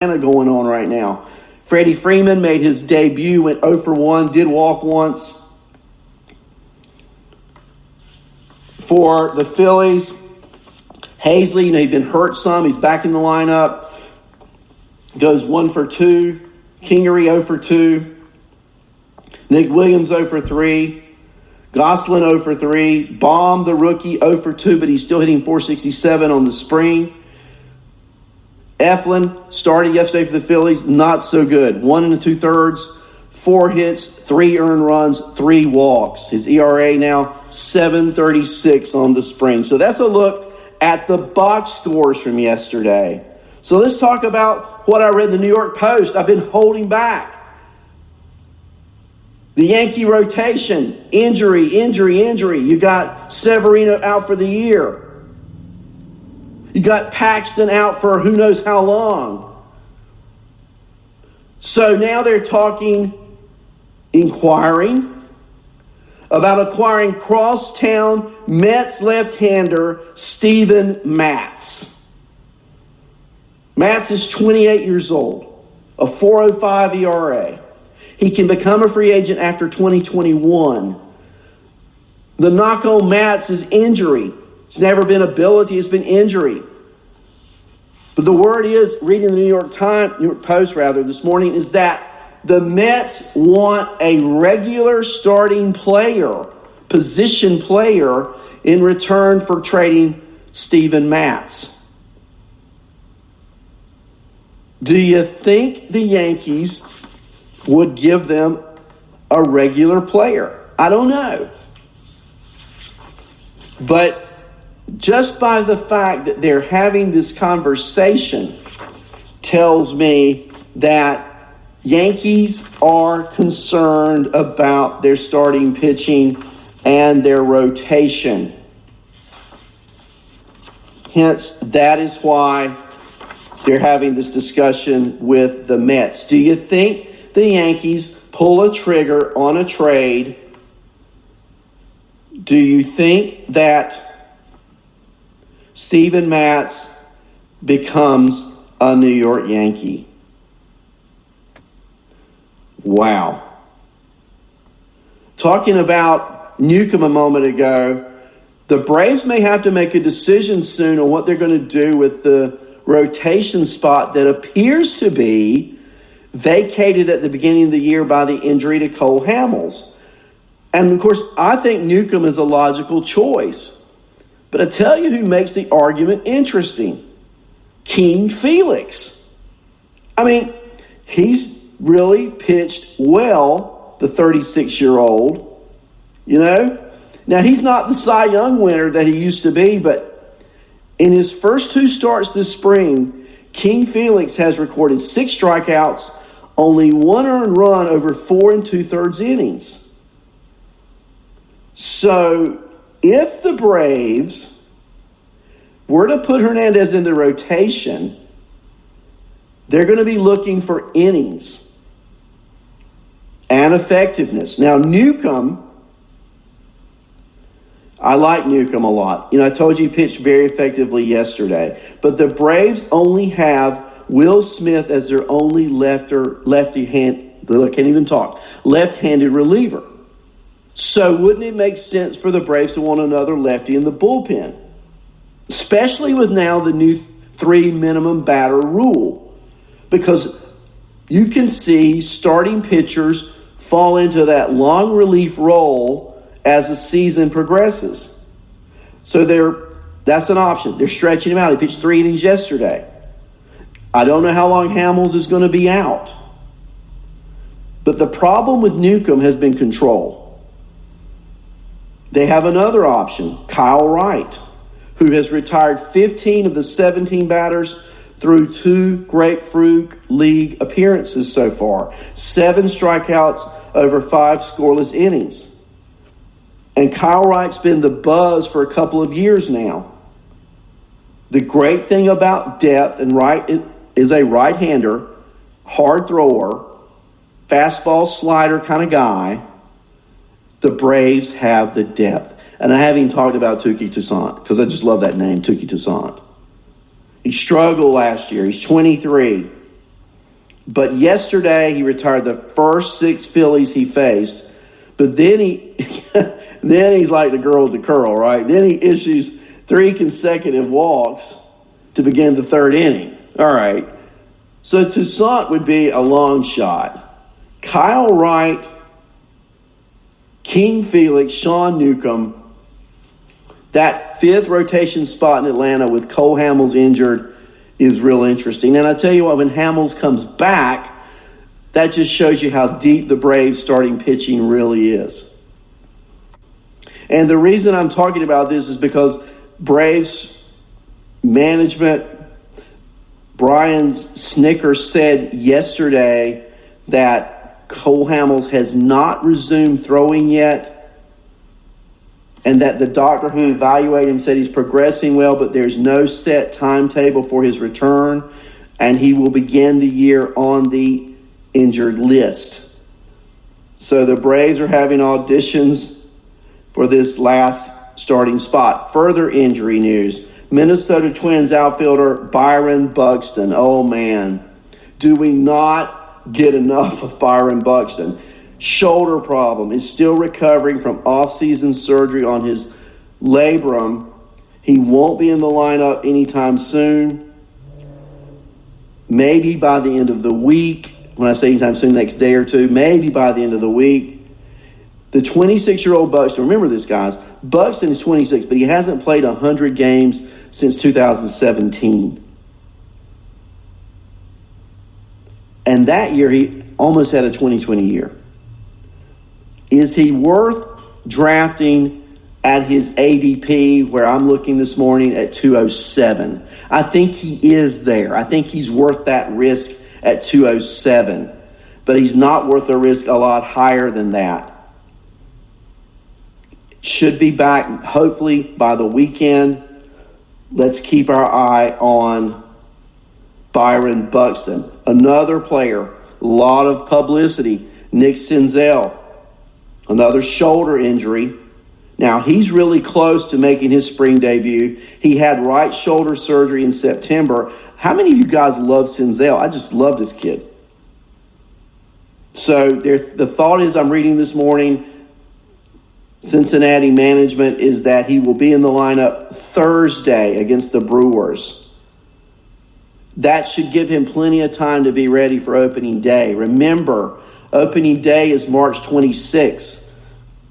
going on right now. Freddie Freeman made his debut, went 0 for 1, did walk once. For the Phillies, Hazley, he'd been hurt some. He's back in the lineup. Goes 1 for 2. Kingery 0 for 2. Nick Williams 0 for 3. Gosselin 0 for 3. Baum, the rookie, 0 for 2, but he's still hitting .467 on the spring. Eflin started yesterday for the Phillies, not so good. 1 2/3, 4 hits, 3 earned runs, 3 walks. His ERA now 7.36 on the spring. So that's a look at the box scores from yesterday. So let's talk about what I read in the New York Post. I've been holding back. The Yankee rotation, injury. You got Severino out for the year. You got Paxton out for who knows how long. So now they're inquiring about acquiring crosstown Mets left-hander Steven Matz. Matz is 28 years old, a 4.05 ERA. He can become a free agent after 2021. The knock on Matz is injury. It's never been ability, it's been injury. But the word is, reading the New York Post this morning, is that the Mets want a regular starting player, position player, in return for trading Steven Matz. Do you think the Yankees would give them a regular player? I don't know. But just by the fact that they're having this conversation tells me that Yankees are concerned about their starting pitching and their rotation. Hence, that is why they're having this discussion with the Mets. Do you think the Yankees pull a trigger on a trade? Do you think that Steven Matz becomes a New York Yankee? Wow. Talking about Newcomb a moment ago, the Braves may have to make a decision soon on what they're going to do with the rotation spot that appears to be vacated at the beginning of the year by the injury to Cole Hamels. And, of course, I think Newcomb is a logical choice. But I tell you who makes the argument interesting. King Felix. I mean, he's really pitched well, the 36-year-old. Now, he's not the Cy Young winner that he used to be, but in his first 2 starts this spring, King Felix has recorded 6 strikeouts, only 1 earned run over 4 2/3 innings. So, if the Braves were to put Hernandez in the rotation, they're going to be looking for innings and effectiveness. Now, Newcomb, I like Newcomb a lot. I told you he pitched very effectively yesterday. But the Braves only have Will Smith as their only left-handed reliever. So wouldn't it make sense for the Braves to want another lefty in the bullpen? Especially with now the new 3 minimum batter rule. Because you can see starting pitchers fall into that long relief role as the season progresses. So that's an option. They're stretching him out. He pitched 3 innings yesterday. I don't know how long Hamels is going to be out. But the problem with Newcomb has been control. They have another option, Kyle Wright, who has retired 15 of the 17 batters through 2 Grapefruit League appearances so far. 7 strikeouts over 5 scoreless innings. And Kyle Wright's been the buzz for a couple of years now. The great thing about depth, and Wright is a right-hander, hard thrower, fastball slider kind of guy. The Braves have the depth. And I haven't even talked about Touki Toussaint because I just love that name, Touki Toussaint. He struggled last year. He's 23. But yesterday he retired the first 6 Phillies he faced. But then then he's like the girl with the curl, right? Then he issues 3 consecutive walks to begin the 3rd inning. All right. So Toussaint would be a long shot. Kyle Wright, King Felix, Sean Newcomb, that 5th rotation spot in Atlanta with Cole Hamels injured is real interesting. And I tell you what, when Hamels comes back, that just shows you how deep the Braves starting pitching really is. And the reason I'm talking about this is because Braves management, Brian Snitker, said yesterday that Cole Hamels has not resumed throwing yet, and that the doctor who evaluated him said he's progressing well, but there's no set timetable for his return, and he will begin the year on the injured list. So the Braves are having auditions for this last starting spot. Further injury news. Minnesota Twins outfielder Byron Buxton. Oh, man. Do we not get enough of Byron Buxton? Shoulder problem. Is still recovering from off-season surgery on his labrum. He won't be in the lineup anytime soon. Maybe by the end of the week. When I say anytime soon, next day or two. Maybe by the end of the week. The 26-year-old Buxton, remember this, guys. Buxton is 26, but he hasn't played 100 games since 2017. And that year, he almost had a 2020 year. Is he worth drafting at his ADP, where I'm looking this morning at 207? I think he is there. I think he's worth that risk at 207. But he's not worth the risk a lot higher than that. Should be back, hopefully, by the weekend. Let's keep our eye on Byron Buxton. Another player, a lot of publicity, Nick Senzel. Another shoulder injury. Now, he's really close to making his spring debut. He had right shoulder surgery in September. How many of you guys love Senzel? I just love this kid. So the thought is, I'm reading this morning, Cincinnati management is that he will be in the lineup Thursday against the Brewers. That should give him plenty of time to be ready for opening day. Remember, opening day is March 26th.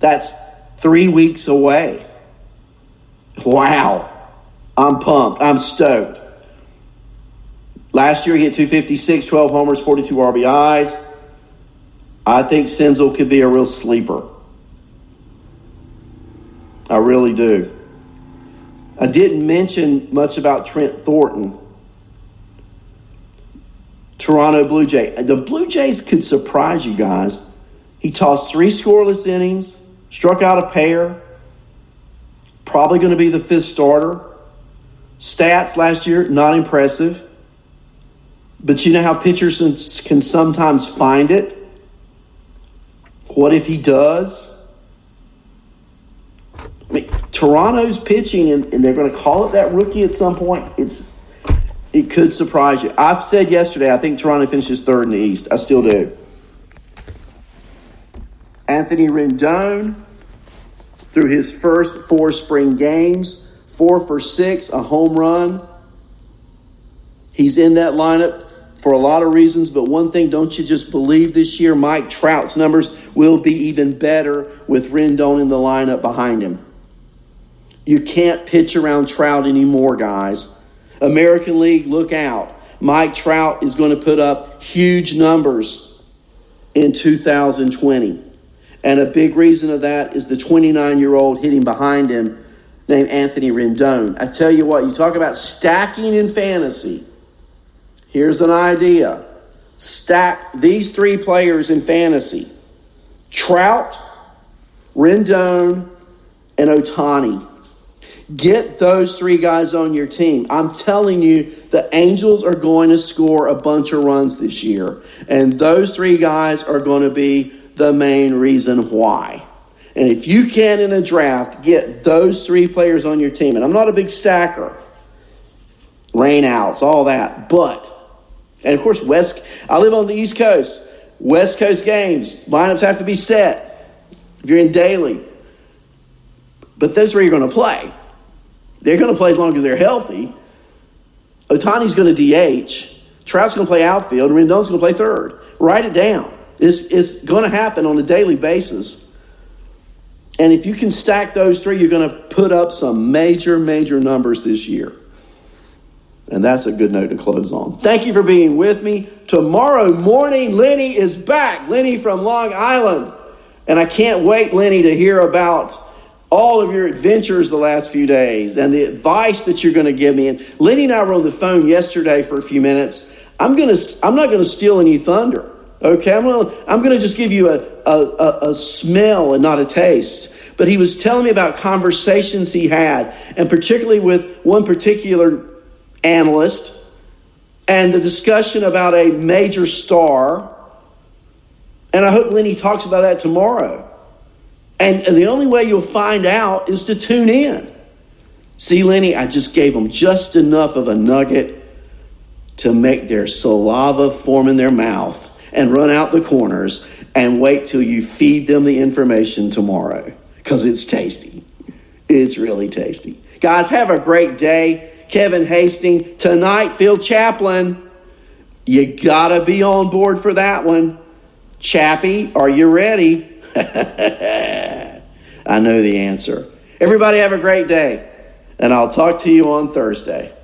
That's 3 weeks away. Wow. I'm pumped. I'm stoked. Last year he hit 256, 12 homers, 42 RBIs. I think Senzel could be a real sleeper. I really do. I didn't mention much about Trent Thornton. Toronto Blue Jay. The Blue Jays could surprise you guys. He tossed 3 scoreless innings, struck out a pair, probably going to be the 5th starter. Stats last year, not impressive. But you know how pitchers can sometimes find it? What if he does? I mean, Toronto's pitching, and they're going to call it that rookie at some point. It could surprise you. I've said yesterday, I think Toronto finishes 3rd in the East. I still do. Anthony Rendon, through his first 4 spring games, 4 for 6, a home run. He's in that lineup for a lot of reasons, but one thing, don't you just believe this year Mike Trout's numbers will be even better with Rendon in the lineup behind him. You can't pitch around Trout anymore, guys. American League, look out. Mike Trout is going to put up huge numbers in 2020. And a big reason of that is the 29-year-old hitting behind him named Anthony Rendon. I tell you what, you talk about stacking in fantasy. Here's an idea. Stack these 3 players in fantasy. Trout, Rendon, and Ohtani. Get those 3 guys on your team. I'm telling you, the Angels are going to score a bunch of runs this year. And those 3 guys are going to be the main reason why. And if you can, in a draft, get those 3 players on your team. And I'm not a big stacker. Rain outs, all that. But And of course, I live on the East Coast. West Coast games, lineups have to be set if you're in daily. But that's where you're going to play. They're going to play as long as they're healthy. Ohtani's going to DH. Trout's going to play outfield. And Rendon's going to play third. Write it down. It's going to happen on a daily basis. And if you can stack those three, you're going to put up some major, major numbers this year. And that's a good note to close on. Thank you for being with me. Tomorrow morning, Lenny is back. Lenny from Long Island. And I can't wait, Lenny, to hear about all of your adventures the last few days and the advice that you're going to give me. And Lenny and I were on the phone yesterday for a few minutes. I'm not going to steal any thunder. Okay, I'm going to just give you a smell and not a taste. But he was telling me about conversations he had, and particularly with one particular analyst, and the discussion about a major star. And I hope Lenny talks about that tomorrow. And the only way you'll find out is to tune in. See, Lenny, I just gave them just enough of a nugget to make their saliva form in their mouth and run out the corners, and wait till you feed them the information tomorrow, because it's tasty. It's really tasty. Guys, have a great day. Kevin Hastings, tonight, Phil Chaplin. You got to be on board for that one. Chappie, are you ready? I know the answer. Everybody have a great day, and I'll talk to you on Thursday.